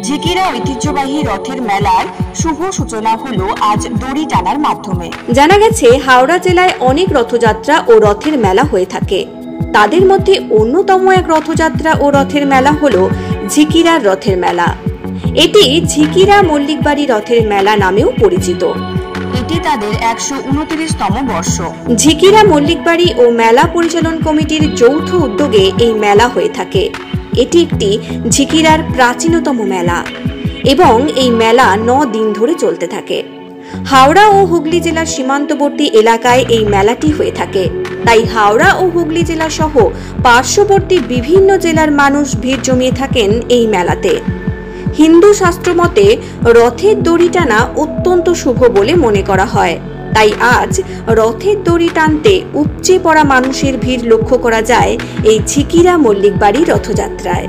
ঝিকিরা ঐতিহ্যবাহী রথের মেলার শুভ সূচনা হলো আজ দড়ি টানার মাধ্যমে। জানা গেছে হাওড়া জেলায় অনেক রথযাত্রা ও রথের মেলা হয়ে থাকে। তাদের মধ্যে অন্যতম এক রথযাত্রা ও রথের মেলা হলো ঝিকিরার রথের মেলা। এটি ঝিকিরা মল্লিকবাড়ি রথের মেলা নামেও পরিচিত। এটি তাদের 129তম বর্ষ। ঝিকিরা মল্লিকবাড়ি ও মেলা পরিচালন কমিটির যৌথ উদ্যোগে এই মেলা হয়ে থাকে। এটি একটি ঝিকিরার প্রাচীনতম মেলা এবং এই মেলা 9 দিন ধরে চলতে থাকে। হাওড়া ও হুগলি জেলার সীমান্তবর্তী এলাকায় এই মেলাটি হয়ে থাকে, তাই হাওড়া ও হুগলি জেলা সহ পার্শ্ববর্তী বিভিন্ন জেলার মানুষ ভিড় জমিয়ে থাকেন এই মেলাতে। হিন্দু শাস্ত্র মতে রথের দড়ি টানা অত্যন্ত শুভ বলে মনে করা হয়, তাই আজ রথের দড়ি টানতে উপচে পড়া মানুষের ভিড় লক্ষ্য করা যায় এই ঝিকিরা মল্লিকবাড়ি রথযাত্রায়।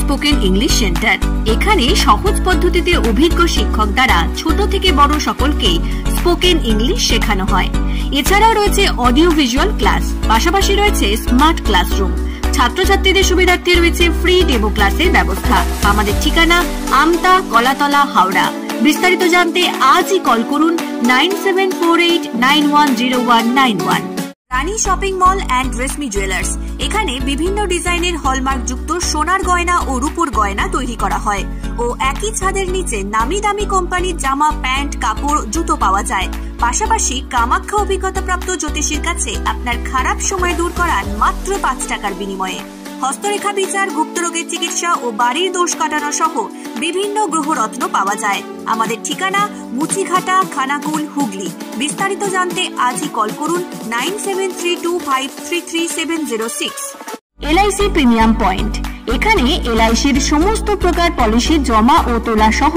Spoken English centre. এখানে সহজ পদ্ধতিতে অভিজ্ঞ শিক্ষক দ্বারা ছোট থেকে বড় সকলকে স্পোকেন ইংলিশ শেখানো হয়। এছাড়াও রয়েছে অডিও ভিজুয়াল ক্লাস, পাশাপাশি রয়েছে স্মার্ট ক্লাসরুম। ছাত্রছাত্রীদের সুবিধার্থে রয়েছে ফ্রি ডেমো ক্লাসের ব্যবস্থা। আমাদের ঠিকানা আমতা, কলাতলা, হাওড়া। বিস্তারিত জানতে আজই কল করুন 9748910191। Rani shopping mall and Reshmi jewellers. এখানে বিভিন্ন ডিজাইনের হলমার্ক যুক্ত সোনার গয়না ও রূপোর গয়না তৈরি করা হয় ও একই ছাদের নিচে নামি দামি কোম্পানির জামা, প্যান্ট, কাপড়, জুতো পাওয়া যায়। পাশাপাশি কামাখ্যা অভিজ্ঞতাপ্রাপ্ত জ্যোতিষীর কাছে আপনার খারাপ সময় দূর করান মাত্র 5 টাকার বিনিময়ে। হস্তরেখা বিচার, গুপ্তরোগের চিকিৎসা ও বাড়ির দোষ কাটানো সহ বিভিন্ন গ্রহরত্ন পাওয়া যায়। আমাদের ঠিকানা মুচিঘাটা, খানাকুল, হুগলি। বিস্তারিত জানতে আজই কল করুন 9732533706। LIC premium point. এখানে এলআইসির সমস্ত প্রকার পলিসি জমা ও তোলা সহ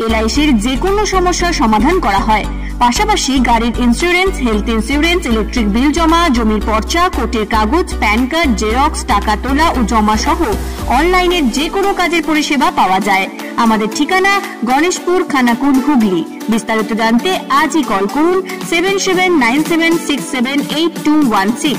এলআইসির যে কোনো সমস্যার সমাধান করা হয়। পাশাপাশি গাড়ির insurance, health insurance, electric bill জমা, জমির পর্চা, কোর্টের কাগজ, প্যান কার্ড, জেরক্স, টাকা তোলা ও জমা সহ অনলাইনের যে কোনো কাজের পরিষেবা পাওয়া যায়। আমাদের ঠিকানা গণেশপুর, খানাকুল, হুগলি। বিস্তারিত জানতে আজই কল করুন 7797678216।